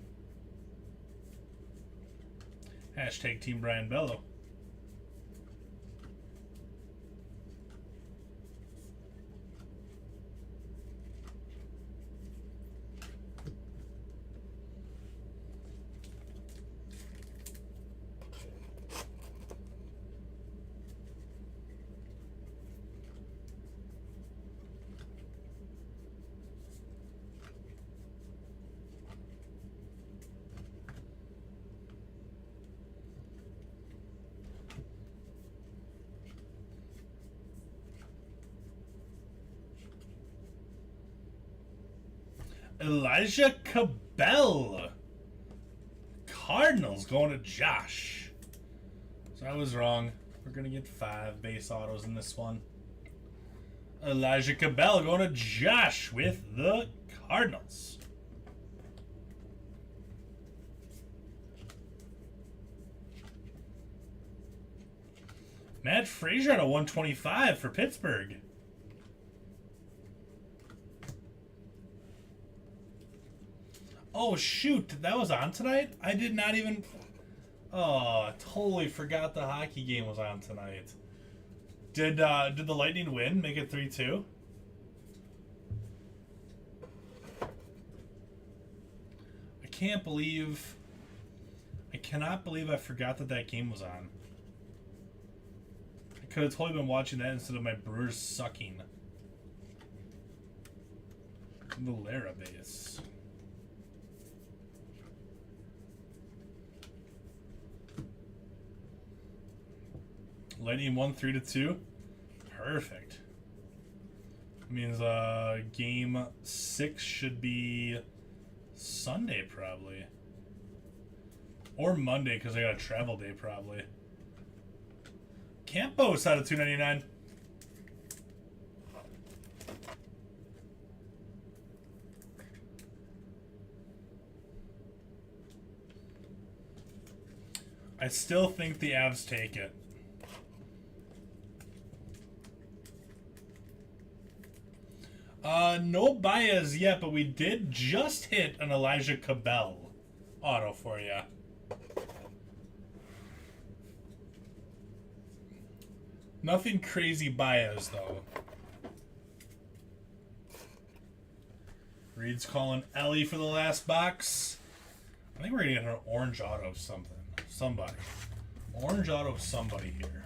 Hashtag Team Brian Bello. Elijah Cabell. Cardinals going to Josh. So I was wrong. We're going to get 5 base autos in this one. Elijah Cabell going to Josh with the Cardinals. Matt Frazier at a 125 for Pittsburgh. Oh, shoot. That was on tonight? I did not even... Oh, I totally forgot the hockey game was on tonight. Did the Lightning win? Make it 3-2? I can't believe... I cannot believe I forgot that game was on. I could have totally been watching that instead of my Brewers sucking. The Lara base. Lightning won 3-2. Perfect. Means game 6 should be Sunday probably. Or Monday because I got a travel day probably. Campos out of $2.99. I still think the Avs take it. No Baez yet, but we did just hit an Elijah Cabell auto for you. Nothing crazy Baez, though. Reed's calling Ellie for the last box. I think we're going to get an orange auto of something. Somebody. Orange auto of somebody here.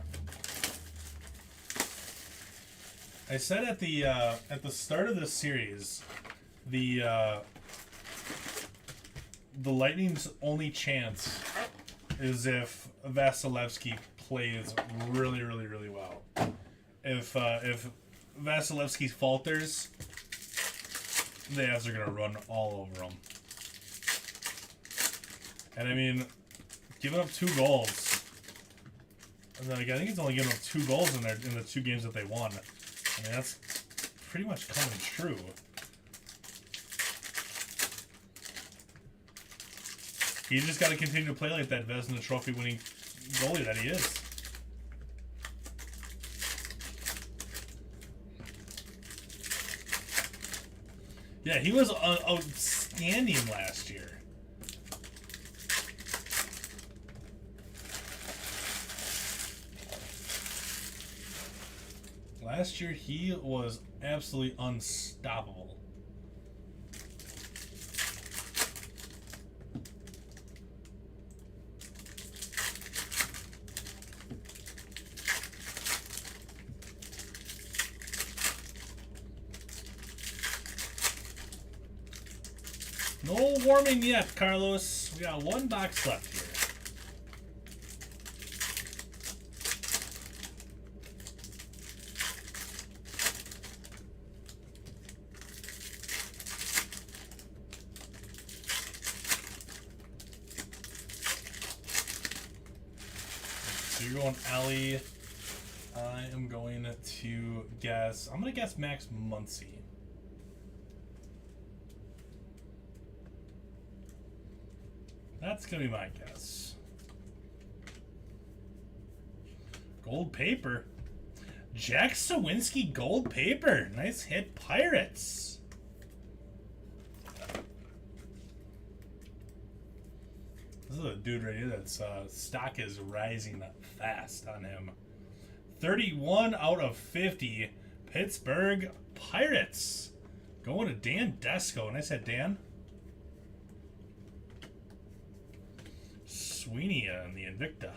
I said at the start of this series, the Lightning's only chance is if Vasilevsky plays really, really, really well. If Vasilevsky falters, the Avs are going to run all over him. And I mean, giving up 2 goals. And then again, I think he's only given up 2 goals in the 2 games that they won. I mean, that's pretty much coming true. He just got to continue to play like that Vezina Trophy winning goalie that he is. Yeah, he was outstanding last year. Last year, he was absolutely unstoppable. No warming yet, Carlos. We got 1 box left here. So you're going Ellie. I am going to guess. I'm going to guess Max Muncy. That's going to be my guess. Gold paper. Jack Sawinski gold paper. Nice hit, Pirates. This is a dude right here that's stock is rising fast on him. 31 out of 50. Pittsburgh Pirates. Going to Dan Desco. Nice hit, Dan. Sweeney and the Invicta.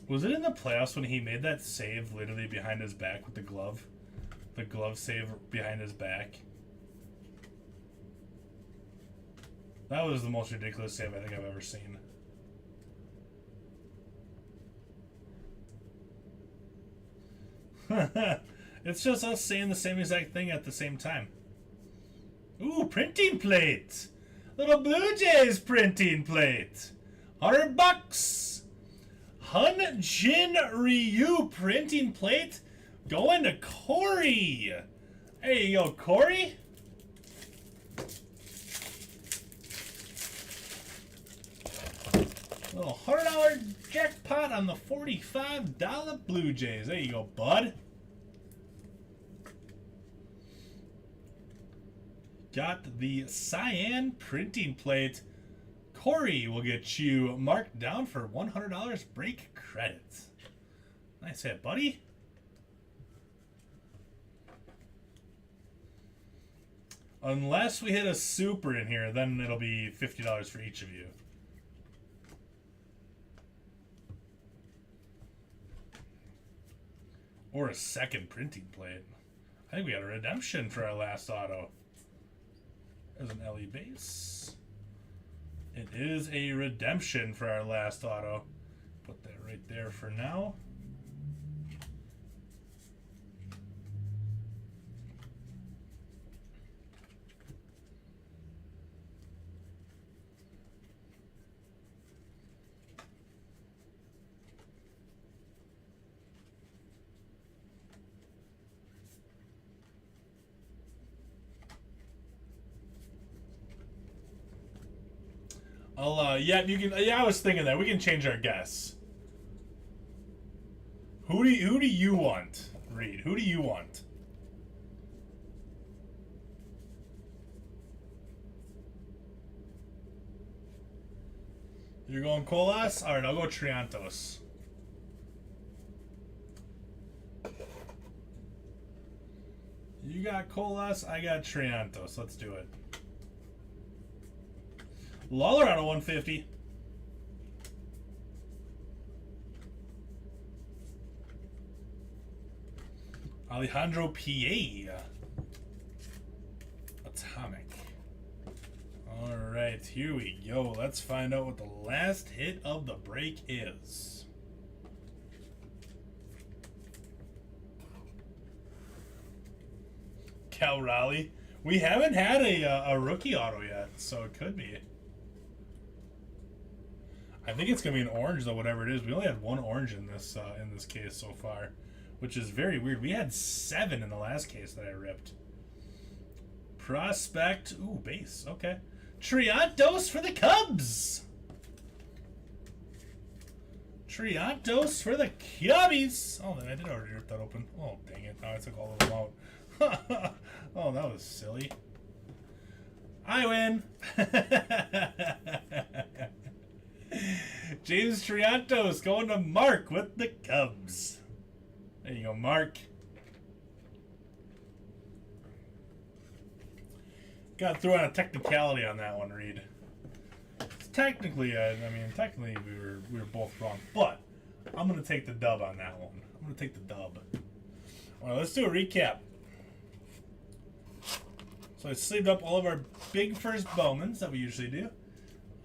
Was it in the playoffs when he made that save literally behind his back with the glove? The glove save behind his back. That was the most ridiculous save I think I've ever seen. It's just us saying the same exact thing at the same time. Ooh, printing plate! Little Blue Jays printing plate! $100! Hun Jin Ryu printing plate going to Corey. There you go, Corey. Little $100 jackpot on the $45 Blue Jays. There you go, bud. Got the cyan printing plate. Corey will get you marked down for $100 break credit. Nice hit, buddy. Unless we hit a super in here, then it'll be $50 for each of you. Or a second printing plate. I think we got a redemption for our last auto. There's an LE base. It is a redemption for our last auto. Put that right there for now. Yeah, you can. Yeah, I was thinking that we can change our guess. Who do you want, Reed? Who do you want? You're going Colas? All right, I'll go Triantos. You got Colas, I got Triantos. Let's do it. Lawler out of 150. Alejandro P.A. Atomic. Alright, here we go. Let's find out what the last hit of the break is. Cal Raleigh. We haven't had a rookie auto yet, so it could be. I think it's gonna be an orange though, whatever it is. We only had one orange in this case so far, which is very weird. We had 7 in the last case that I ripped. Prospect, ooh, base, okay. Triantos for the Cubs. Triantos for the Cubbies. Oh, then I did already rip that open. Oh, dang it! Now I took all of them out. Oh, that was silly. I win. James Triantos going to Mark with the Cubs. There you go, Mark. Got to throw in a technicality on that one, Reed. Technically, technically we were both wrong, but I'm gonna take the dub on that one. I'm gonna take the dub. All right, let's do a recap. So I sleeved up all of our big first Bowmans that we usually do.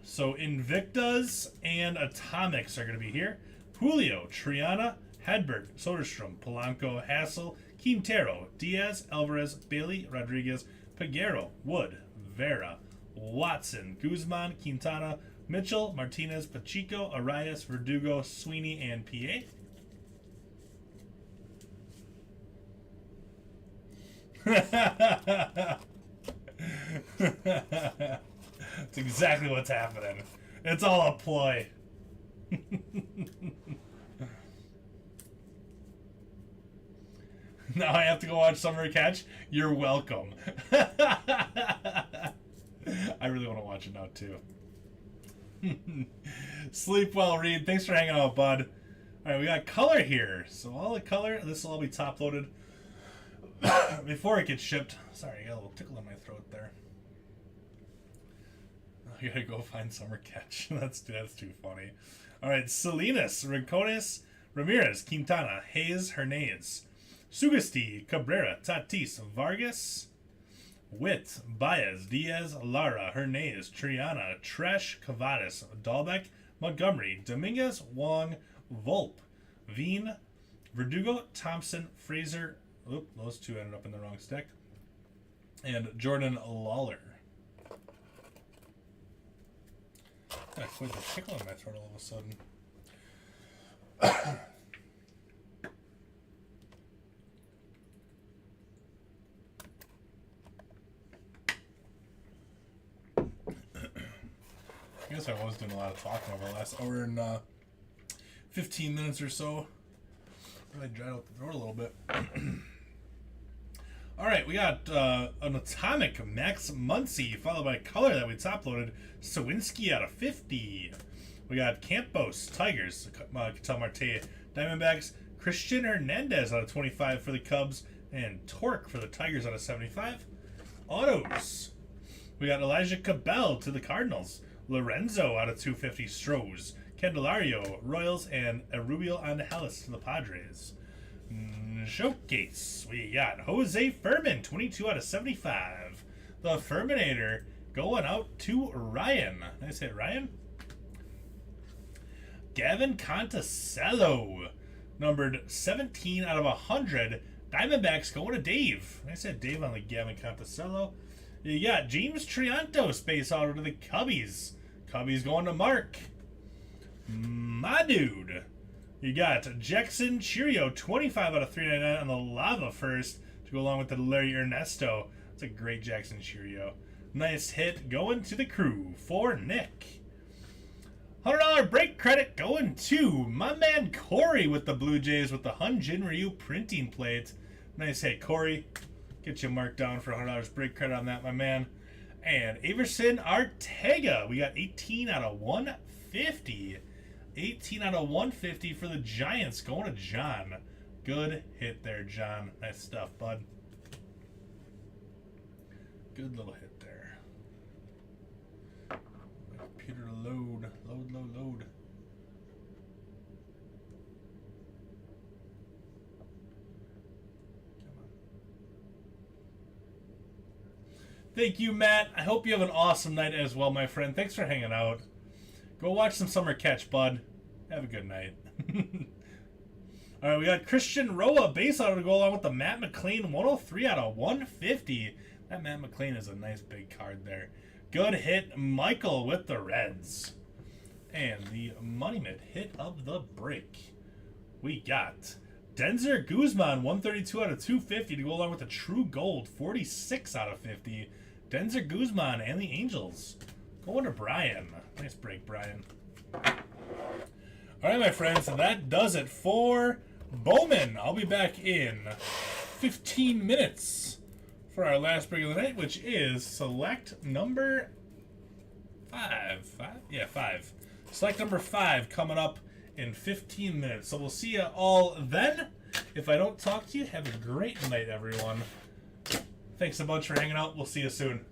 So Invictas and Atomics are going to be here. Julio, Triana, Hedberg, Soderstrom, Polanco, Hassel, Quintero, Diaz, Alvarez, Bailey, Rodriguez, Peguero, Wood, Vera, Watson, Guzman, Quintana, Mitchell, Martinez, Pacheco, Arias, Verdugo, Sweeney, and PA. That's exactly what's happening. It's all a ploy. Now I have to go watch Summer Catch? You're welcome. I really want to watch it now, too. Sleep well, Reed. Thanks for hanging out, bud. Alright, we got color here. So all the color, this will all be top-loaded before it gets shipped. Sorry, I got a little tickle in my throat there. I gotta go find Summer Catch. That's too funny. Alright, Salinas, Rincones, Ramirez, Quintana, Hayes, Hernandez, Sugasti, Cabrera, Tatis, Vargas, Witt, Baez, Diaz, Lara, Hernandez, Triana, Tresh, Cavadas, Dahlbeck, Montgomery, Dominguez, Wong, Volpe, Veen, Verdugo, Thompson, Fraser. Oop, those two ended up in the wrong stick. And Jordan Lawler. I quit the tickle in my throat all of a sudden. I guess I was doing a lot of talking over the last hour and 15 minutes or so. Really dried out the throat a little bit. Alright, we got an Atomic Max Muncy, followed by color that we top-loaded. Sawinski out of 50. We got Campos, Tigers, Ketel Marte, Diamondbacks, Christian Hernandez out of 25 for the Cubs, and Torque for the Tigers out of 75. Autos. We got Elijah Cabell to the Cardinals, Lorenzo out of 250 Strohs, Candelario, Royals, and Rubio Angeles to the Padres. Showcase, we got Jose Furman, 22 out of 75. The Furminator going out to Ryan. Nice hit, Ryan. Gavin Conticello, numbered 17 out of 100. Diamondbacks going to Dave. Nice hit, Dave, on the Gavin Conticello. You got James Triantos base auto to the Cubbies. Cubbies going to Mark. My dude. You got Jackson Cheerio, 25 out of 399 on the Lava first to go along with the Larry Ernesto. That's a great Jackson Cheerio. Nice hit going to the crew for Nick. $100 break credit going to my man Corey with the Blue Jays with the Hyun-Jin Ryu printing plate. Nice hit, Corey. Get you marked down for $100 break credit on that, my man. And Averson Arteaga. We got 18 out of 150. 18 out of 150 for the Giants going to John. Good hit there, John. Nice stuff, bud. Good little hit there. computer to load. Load. Thank you, Matt. I hope you have an awesome night as well, my friend. Thanks for hanging out. Go watch some Summer Catch, bud. Have a good night. All right, we got Christian Roa base auto to go along with the Matt McLean 103 out of 150. That Matt McLean is a nice big card there. Good hit, Michael with the Reds. And the Money Mitt hit of the break. We got Denzer Guzman 132 out of 250 to go along with the True Gold 46 out of 50. Denzer Guzman and the Angels. Going to Brian. Nice break, Brian. All right, my friends, that does it for Bowman. I'll be back in 15 minutes for our last break of the night, which is select number 5. 5. Select number 5 coming up in 15 minutes. So we'll see you all then. If I don't talk to you, have a great night, everyone. Thanks a bunch for hanging out. We'll see you soon.